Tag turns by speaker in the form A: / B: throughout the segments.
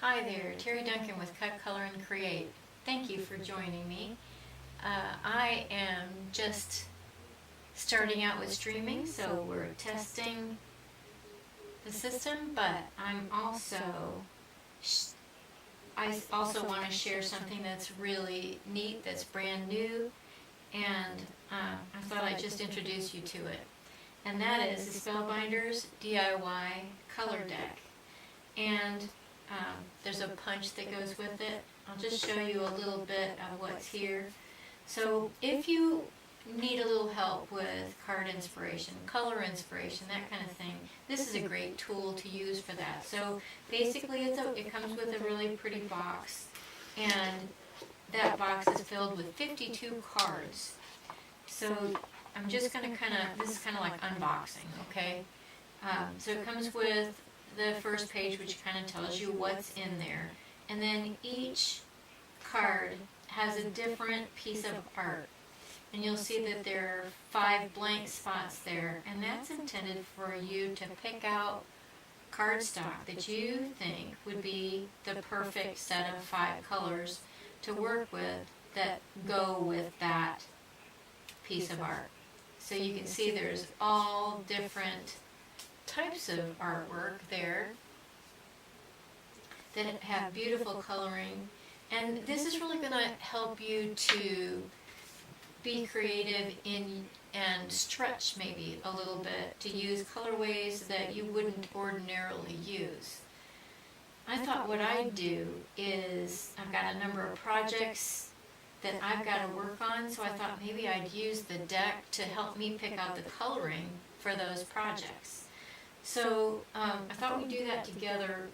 A: Hi there, Terry Duncan with Cut, Color, and Create. Thank you for joining me. I am just starting out with streaming, so we're testing the system, but I also want to share something that's really neat, that's brand new, and I thought I'd just introduce you to it. And that is the Spellbinders DIY Color Deck. And there's a punch that goes with it. I'll just show you a little bit of what's here. So if you need a little help with card inspiration, color inspiration, that kind of thing, this is a great tool to use for that. So basically it comes with a really pretty box, and that box is filled with 52 cards. So I'm just going to this is kind of like unboxing, okay? So it comes with the first page, which kind of tells you what's in there. And then each card has a different piece of art. And you'll see that there are 5 blank spots there. And that's intended for you to pick out cardstock that you think would be the perfect set of 5 colors to work with that go with that piece of art. So you can see there's all different types of artwork there that have beautiful coloring, and this is really going to help you to be creative and stretch maybe a little bit to use colorways that you wouldn't ordinarily use. I thought what I'd do is, I've got a number of projects that I've got to work on, so I thought maybe I'd use the deck to help me pick out the coloring for those projects. So I thought we'd do that together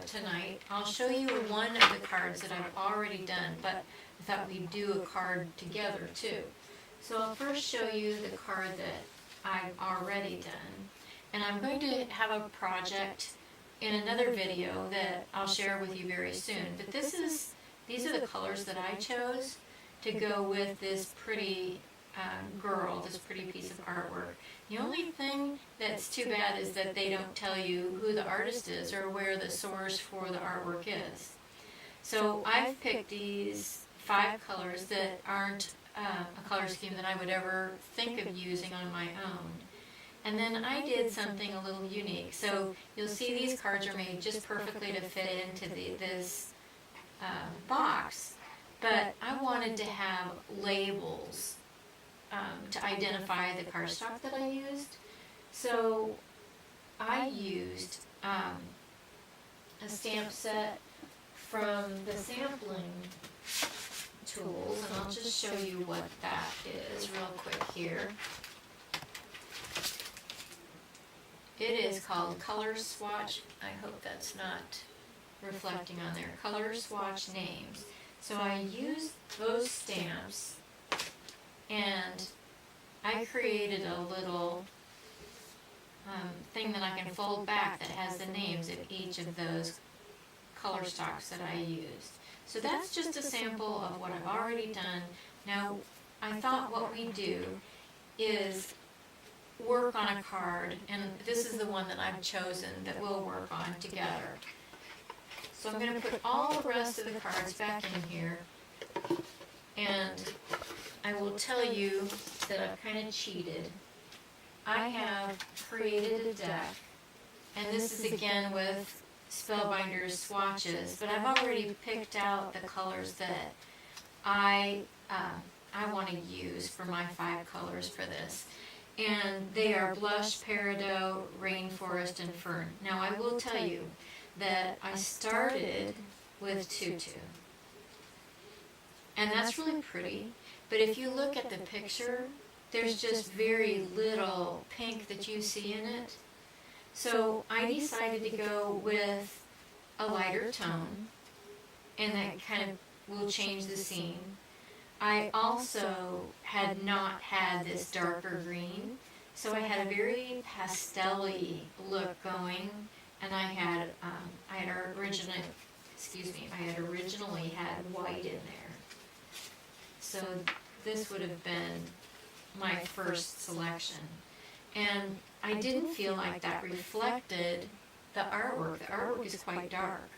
A: tonight. I'll show you one of the cards that I've already done, but I thought we'd do a card together too. So I'll first show you the card that I've already done. And I'm going to have a project in another video that I'll share with you very soon. But these are the colors that I chose to go with this pretty girl, this pretty piece of artwork. The only thing that's too bad is that they don't tell you who the artist is or where the source for the artwork is. So I've picked these 5 colors that aren't a color scheme that I would ever think of using on my own. And then I did something a little unique. So you'll see these cards are made just perfectly to fit into this box, but I wanted to have labels to identify the cardstock that I used. So I used a stamp set from the sampling tools, and I'll just show you what that is real quick here. It is called Color Swatch. I hope that's not reflecting on there. Color Swatch names. So I used those stamps, and I created a little thing that I can fold back that has the names of each of those color stocks that I used. So that's just a sample of what I've already done. Now, I thought what we do is work on a card, and this is the one that I've chosen that we'll work on together. So I'm going to put all the rest of the cards back in here, and I will tell you that I've kind of cheated. I have created a deck, and this is again with Spellbinders swatches, but I've already picked out the colors that I want to use for my 5 colors for this. And they are Blush, Peridot, Rainforest, and Fern. Now I will tell you that I started with Tutu, and that's really pretty, but if you look at the picture, there's just very little pink that you see in it. So I decided to go with a lighter tone, and that kind of will change the scene. I also had not had this darker green, so I had a very pastel-y look going, and I had originally had white in there. So this would have been my first selection. And I didn't feel like that reflected the artwork. The artwork is quite dark.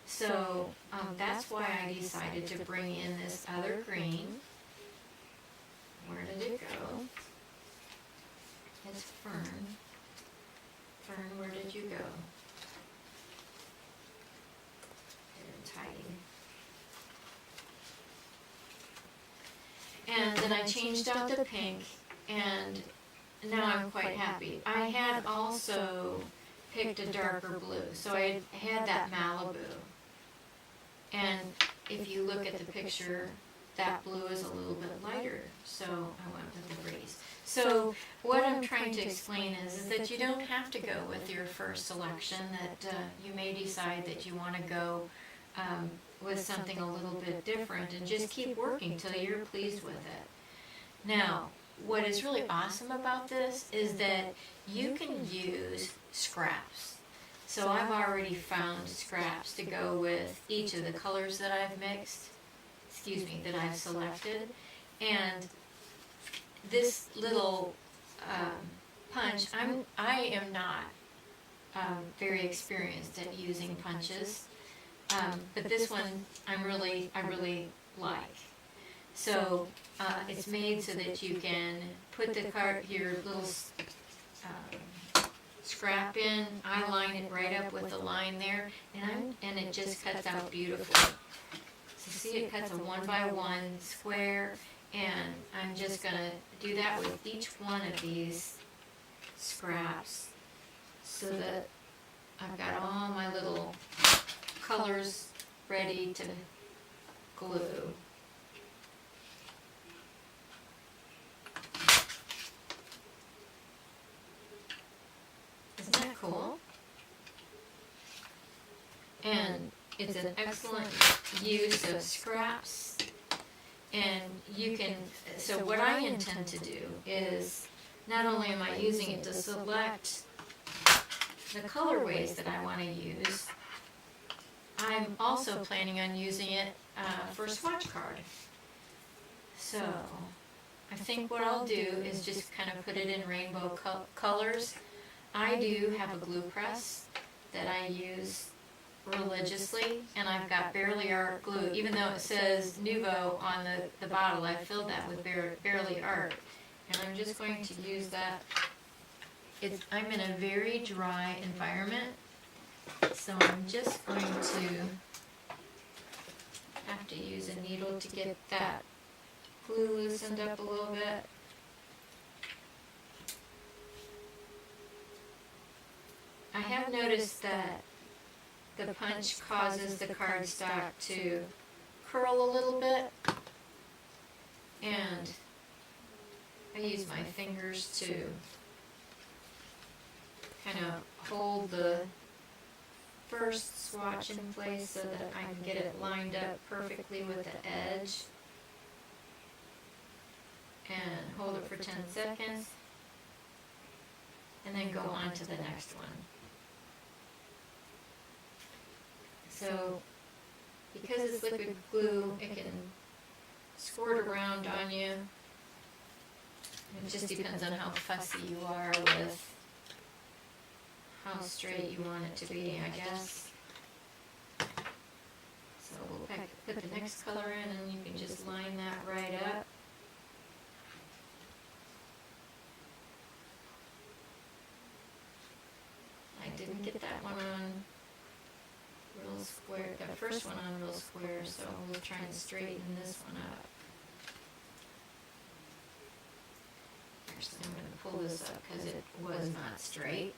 A: So that's why I decided to bring in this other green. Where did it go? It's Fern. Fern, where did you go? It's hiding. And then I changed out the pink, and now I'm quite happy. I had also picked a darker blue, so I had that Malibu. And if you look at the picture, that blue is a little bit lighter, so I went with the breeze. So what I'm trying to explain is that you don't have to go with your first selection, that you may decide that you want to go with something a little bit different, and just keep working till you're pleased with it. Now, what is really awesome about this is that you can use scraps. So I've already found scraps to go with each of the colors that I've mixed, that I've selected. And this little punch, I am not very experienced at using punches, but this one I really like. So it's made so that you can put your little scrap in. I line it right up with the line there, and it just cuts out beautifully. So see, it cuts a 1x1 square, and I'm just going to do that with each one of these scraps so that I've got all my little colors ready to glue. Isn't that cool? And it's an excellent use of scraps. And you can, so what I intend to do is, not only am I using it to select the colorways that I want to use, I'm also planning on using it for a swatch card. So I think what I'll do is just kind of put it in rainbow colors. I do have a glue press that I use religiously, and I've got Barely Art glue. Even though it says Nouveau on the bottle, I filled that with Barely Art, and I'm just going to use that. I'm in a very dry environment, so I'm just going to have to use a needle to get that glue loosened up a little bit. I have noticed that the punch causes the cardstock to curl a little bit, and I use my fingers to kind of hold the first swatch in place so that I can get it lined up perfectly with the edge, and hold it for 10 seconds, and then go on to the next one. So, because it's liquid glue, it can squirt around on you. It just depends on how fussy you are with how straight you want it to be, I guess. So we'll put the next color in, and you can just line that right up. I didn't get that one on real square, the first one on real square, so we'll try and straighten this one up. Actually, I'm going to pull this up because it was not straight.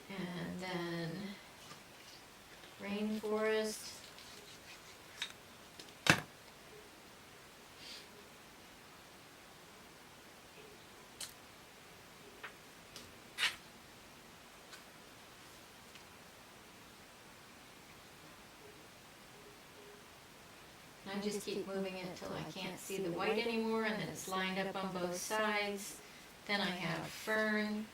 A: And then Rainforest. I just keep moving it until I can't see the white anymore, and then it's lined up on both sides. Then I have Fern.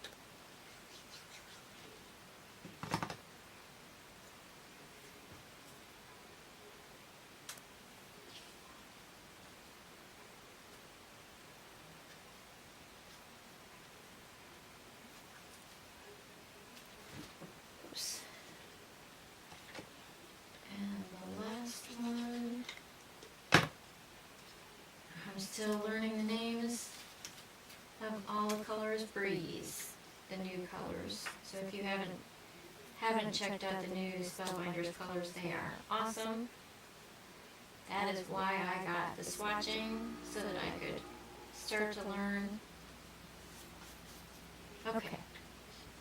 A: still learning the names of all the colors. Breeze, the new colors. So if you haven't checked out the new Spellbinders colors, they are awesome. That is why I got the swatching, so that I could start to learn. Okay,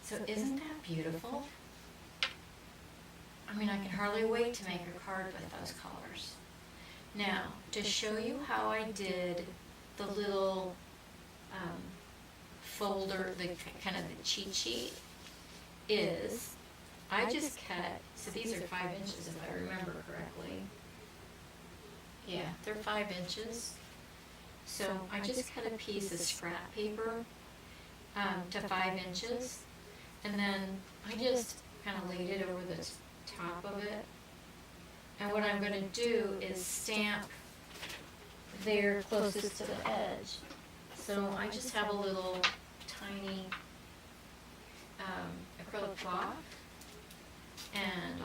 A: so isn't that beautiful? I mean, I can hardly wait to make a card with those colors. Now, to show you how I did the little folder, the kind of the cheat sheet, is I just cut, so these are 5 inches if I remember correctly. Yeah, they're 5 inches. So I just cut a piece of scrap paper to 5 inches, and then I just kind of laid it over the top of it. And what I'm going to do is stamp there closest to the edge. So I just have a little tiny acrylic block, and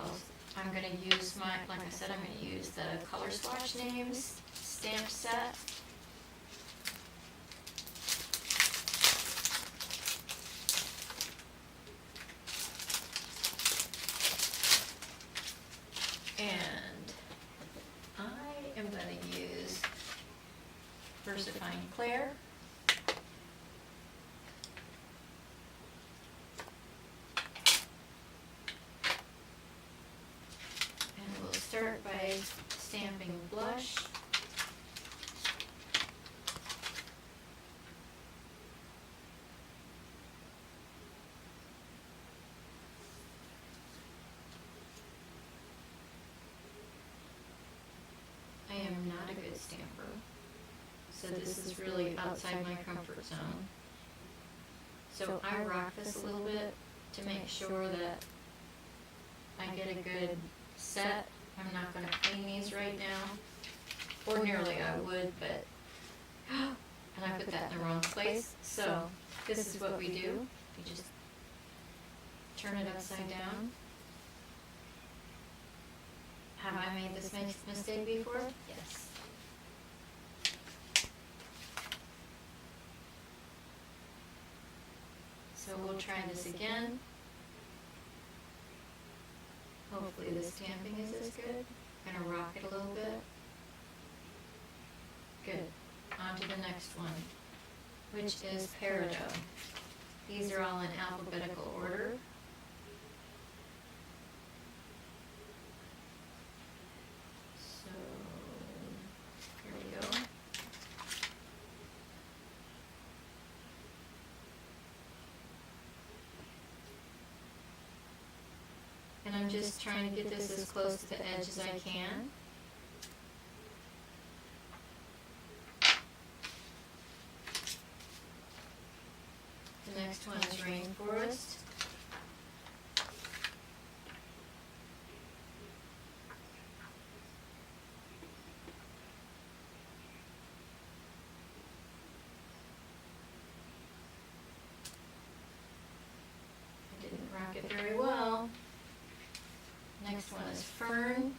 A: I'm going to use my, like I said, I'm going to use the Color Swatch Names stamp set. And I am going to use VersaFine Clair. And we'll start by stamping blush. I am not a good stamper, so this is really outside my comfort zone. So I rock this a little bit to make sure that I get a good set. I'm not going to clean these right now. Ordinarily I would, but and I put that in the wrong place. So this is what we do. You just turn it upside down. Have I made this mistake before? Yes. So we'll try this again. Hopefully the stamping is as good. I'm going to rock it a little bit. Good. On to the next one, which is Peridot. These are all in alphabetical order. So, here we go. And I'm just trying to get this as close to the edge as I can. The next one is Rainforest. I didn't rock it very well. Next one is Fern.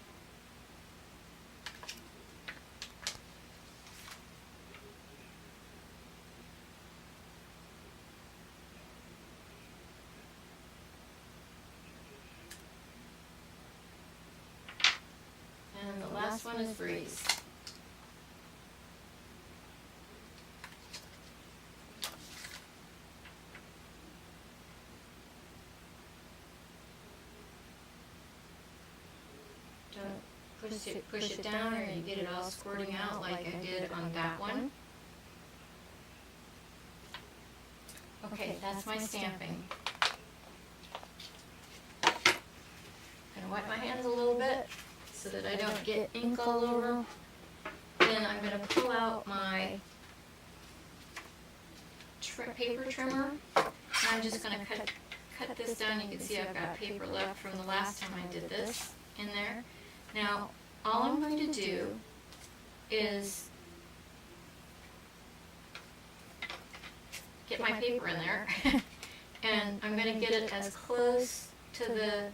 A: And the last one is Breeze. Don't push it down or you get it all squirting out like I did on that one. Okay, that's my stamping. I'm going to wipe my hands a little bit so that I don't get ink all over. Then I'm going to pull out my paper trimmer. And I'm just going to cut this down. You can see I've got paper left from the last time I did this in there. Now, all I'm going to do is get my paper in there, and I'm going to get it as close to the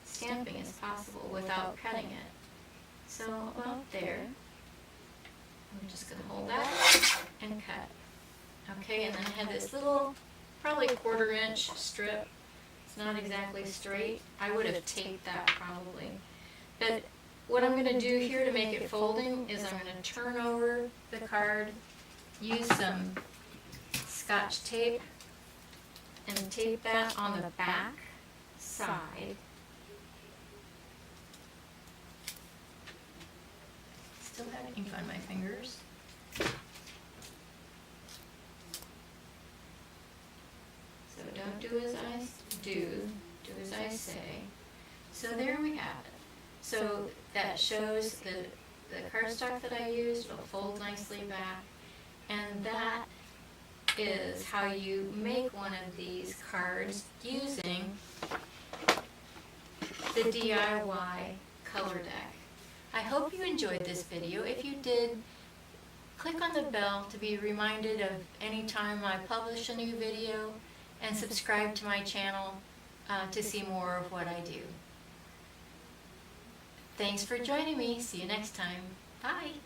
A: stamping as possible without cutting it. So about there. I'm just going to hold that and cut. Okay, and then I have this little, probably 1/4 inch strip. It's not exactly straight. I would have taped that probably. But what I'm going to do here to make it folding is I'm going to turn over the card, use some Scotch tape, and tape that on the back side. Still have ink on my fingers. So don't do as I do, do as I say. So there we have it. So that shows the cardstock that I used will fold nicely back, and that is how you make one of these cards using the DIY color deck. I hope you enjoyed this video. If you did, click on the bell to be reminded of any time I publish a new video, and subscribe to my channel to see more of what I do. Thanks for joining me. See you next time. Bye.